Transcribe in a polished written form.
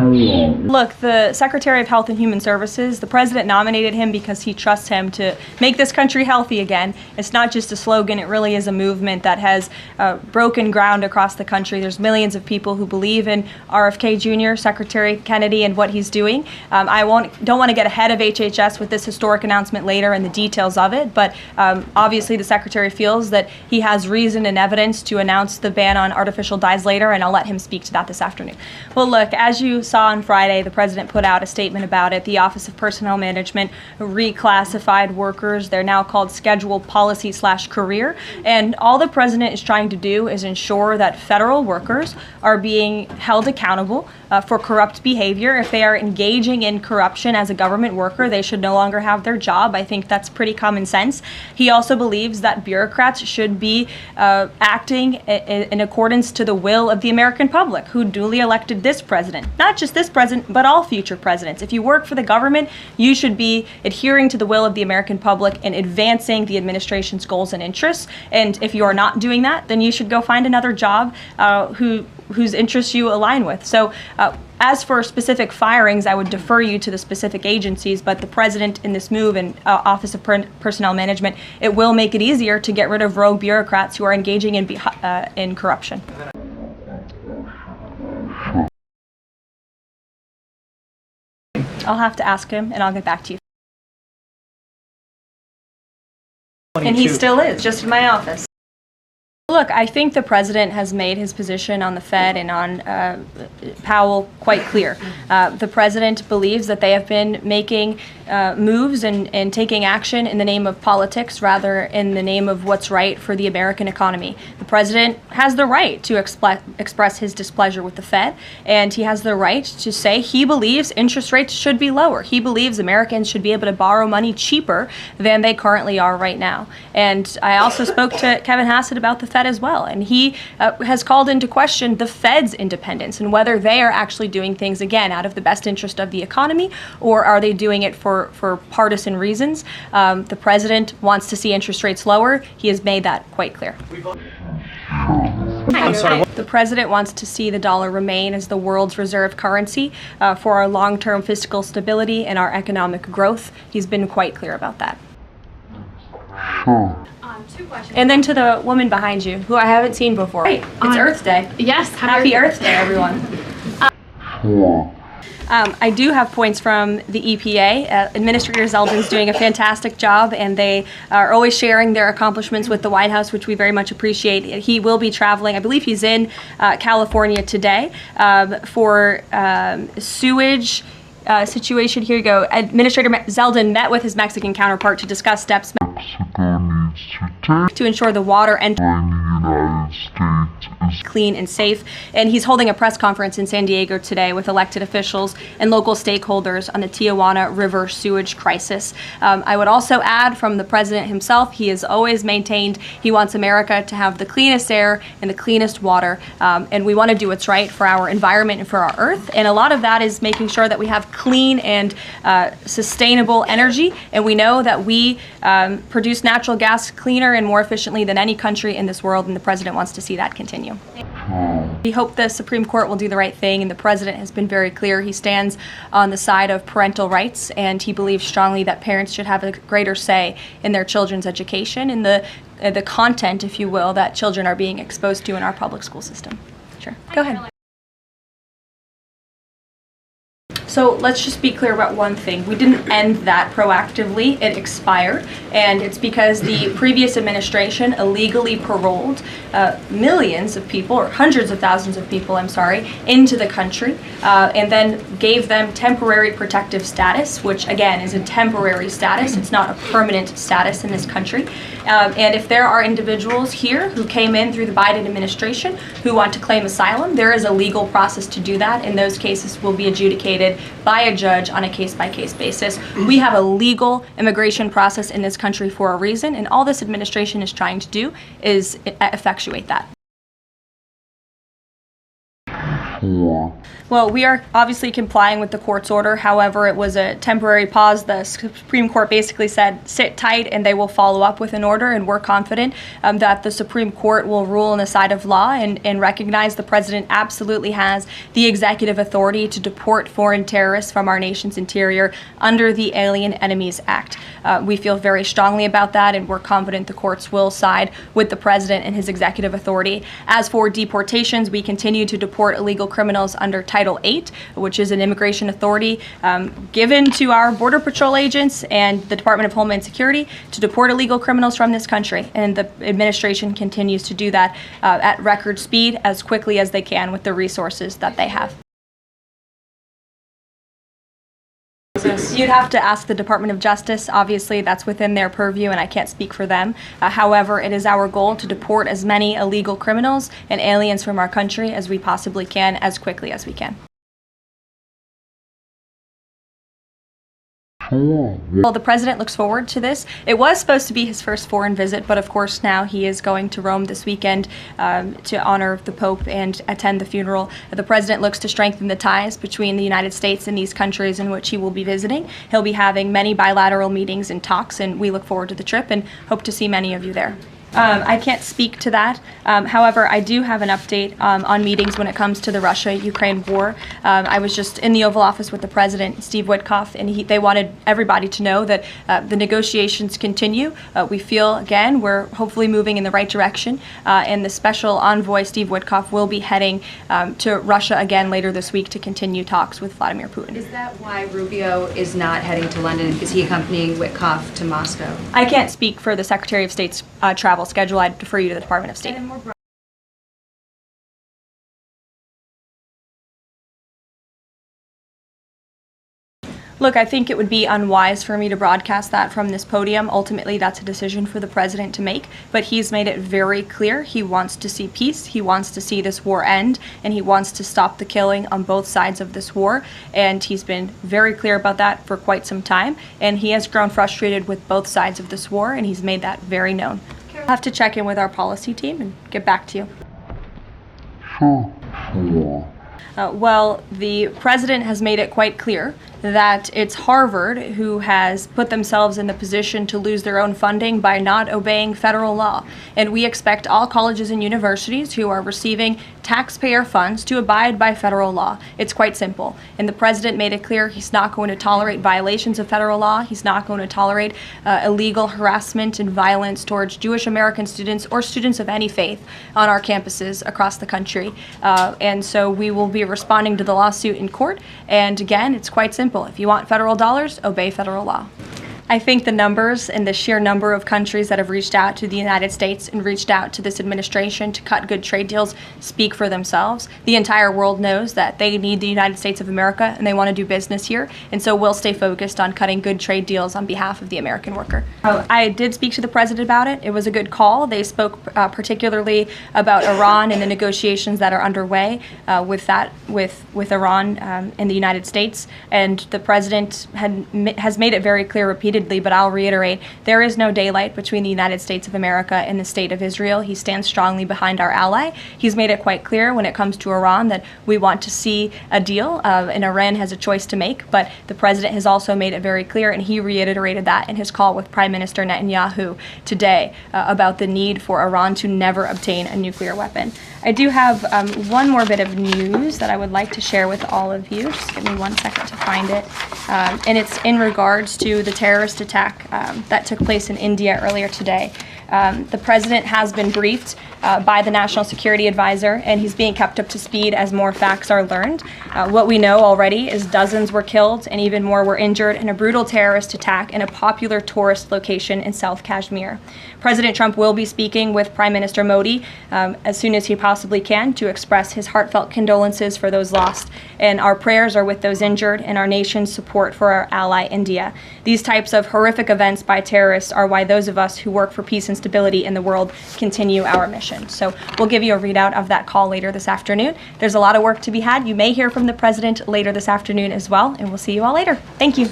Look, the Secretary of Health and Human Services, the president nominated him because he trusts him to make this country healthy again. It's not just a slogan, it really is a movement that has broken ground across the country. There's millions of people who believe in RFK Jr., Secretary Kennedy, and what he's doing. I don't want to get ahead of HHS with this historic announcement later and the details of it, but obviously the Secretary feels that he has reason and evidence to announce the ban on artificial dyes later, and I'll let him speak to that this afternoon. Well, look, as you saw on Friday, the president put out a statement about it. The Office of Personnel Management reclassified workers. They're now called scheduled policy/career. And all the president is trying to do is ensure that federal workers are being held accountable for corrupt behavior. If they are engaging in corruption as a government worker, they should no longer have their job. I think that's pretty common sense. He also believes that bureaucrats should be acting in accordance to the will of the American public, who duly elected this president. Not just this president, but all future presidents. If you work for the government, you should be adhering to the will of the American public and advancing the administration's goals and interests. And if you are not doing that, then you should go find another job whose interests you align with. So as for specific firings, I would defer you to the specific agencies, but the president in this move and Office of Personnel Management, it will make it easier to get rid of rogue bureaucrats who are engaging in corruption. I'll have to ask him, and I'll get back to you. And he still is, just in my office. Look, I think the president has made his position on the Fed and on Powell quite clear. The president believes that they have been making moves and taking action in the name of politics rather in the name of what's right for the American economy. The president has the right to express his displeasure with the Fed, and he has the right to say he believes interest rates should be lower. He believes Americans should be able to borrow money cheaper than they currently are right now. And I also spoke to Kevin Hassett about the Fed as well, and he has called into question the Fed's independence and whether they are actually doing things, again, out of the best interest of the economy, or are they doing it for partisan reasons. The president wants to see interest rates lower. He has made that quite clear. I'm sorry. The president wants to see the dollar remain as the world's reserve currency for our long-term fiscal stability and our economic growth. He's been quite clear about that. Two questions. And then to the woman behind you, who I haven't seen before. It's Earth Day. Yes. Happy Earth Day, everyone. I do have points from the EPA. Administrator Zeldin's doing a fantastic job, and they are always sharing their accomplishments with the White House, which we very much appreciate. He will be traveling, I believe he's in California today for sewage situation. Here you go. Administrator Zeldin met with his Mexican counterpart to discuss steps to ensure the water entering the United States is clean and safe. And he's holding a press conference in San Diego today with elected officials and local stakeholders on the Tijuana River sewage crisis. I would also add from the president himself, he has always maintained he wants America to have the cleanest air and the cleanest water. And we want to do what's right for our environment and for our earth. And a lot of that is making sure that we have clean and sustainable energy. And we know that we produce natural gas cleaner and more efficiently than any country in this world, and the president wants to see that continue. We hope the Supreme Court will do the right thing, and the president has been very clear. He stands on the side of parental rights, and he believes strongly that parents should have a greater say in their children's education and the content, if you will, that children are being exposed to in our public school system. Sure. Go ahead. So let's just be clear about one thing. We didn't end that proactively. It expired, and it's because the previous administration illegally paroled millions of people, or hundreds of thousands of people, I'm sorry, into the country, and then gave them temporary protective status, which again is a temporary status. It's not a permanent status in this country. And if there are individuals here who came in through the Biden administration who want to claim asylum, there is a legal process to do that, and those cases will be adjudicated by a judge on a case-by-case basis. We have a legal immigration process in this country for a reason, and all this administration is trying to do is effectuate that. Well, we are obviously complying with the court's order. However, it was a temporary pause. The Supreme Court basically said, sit tight, and they will follow up with an order, and we're confident that the Supreme Court will rule on the side of law and recognize the president absolutely has the executive authority to deport foreign terrorists from our nation's interior under the Alien Enemies Act. We feel very strongly about that, and we're confident the courts will side with the president and his executive authority. As for deportations, we continue to deport illegal criminals under Title VIII, which is an immigration authority given to our Border Patrol agents and the Department of Homeland Security to deport illegal criminals from this country. And the administration continues to do that at record speed as quickly as they can with the resources that they have. You'd have to ask the Department of Justice. Obviously, that's within their purview, and I can't speak for them. However, it is our goal to deport as many illegal criminals and aliens from our country as we possibly can, as quickly as we can. Well, the president looks forward to this. It was supposed to be his first foreign visit, but of course now he is going to Rome this weekend to honor the Pope and attend the funeral. The president looks to strengthen the ties between the United States and these countries in which he will be visiting. He'll be having many bilateral meetings and talks, and we look forward to the trip and hope to see many of you there. I can't speak to that. However, I do have an update on meetings when it comes to the Russia-Ukraine war. I was just in the Oval Office with the President, Steve Witkoff, and they wanted everybody to know that the negotiations continue. We feel, again, we're hopefully moving in the right direction, and the Special Envoy, Steve Witkoff, will be heading to Russia again later this week to continue talks with Vladimir Putin. Is that why Rubio is not heading to London? Is he accompanying Witkoff to Moscow? I can't speak for the Secretary of State's travel schedule. I'd defer you to the Department of State. Look, I think it would be unwise for me to broadcast that from this podium. Ultimately, that's a decision for the president to make, but he's made it very clear he wants to see peace, he wants to see this war end, and he wants to stop the killing on both sides of this war, and he's been very clear about that for quite some time, and he has grown frustrated with both sides of this war, and he's made that very known. I'll have to check in with our policy team and get back to you. Well, the president has made it quite clear that it's Harvard who has put themselves in the position to lose their own funding by not obeying federal law. And we expect all colleges and universities who are receiving taxpayer funds to abide by federal law. It's quite simple. And the president made it clear he's not going to tolerate violations of federal law. He's not going to tolerate illegal harassment and violence towards Jewish American students or students of any faith on our campuses across the country. And so we will be responding to the lawsuit in court. And again, it's quite simple. If you want federal dollars, obey federal law. I think the numbers and the sheer number of countries that have reached out to the United States and reached out to this administration to cut good trade deals speak for themselves. The entire world knows that they need the United States of America and they want to do business here, and so we'll stay focused on cutting good trade deals on behalf of the American worker. I did speak to the president about it. It was a good call. They spoke particularly about Iran and the negotiations that are underway with Iran and the United States, and the president has made it very clear repeatedly, but I'll reiterate, there is no daylight between the United States of America and the state of Israel. He stands strongly behind our ally. He's made it quite clear when it comes to Iran that we want to see a deal, and Iran has a choice to make, but the president has also made it very clear, and he reiterated that in his call with Prime Minister Netanyahu today about the need for Iran to never obtain a nuclear weapon. I do have one more bit of news that I would like to share with all of you. Just give me 1 second to find it. And it's in regards to the terrorist attack that took place in India earlier today. The president has been briefed by the National Security Advisor, and he's being kept up to speed as more facts are learned. What we know already is dozens were killed and even more were injured in a brutal terrorist attack in a popular tourist location in South Kashmir. President Trump will be speaking with Prime Minister Modi as soon as he possibly can to express his heartfelt condolences for those lost. And our prayers are with those injured and our nation's support for our ally India. These types of horrific events by terrorists are why those of us who work for peace and stability in the world continue our mission. So we'll give you a readout of that call later this afternoon. There's a lot of work to be had. You may hear from the president later this afternoon as well, and we'll see you all later. Thank you.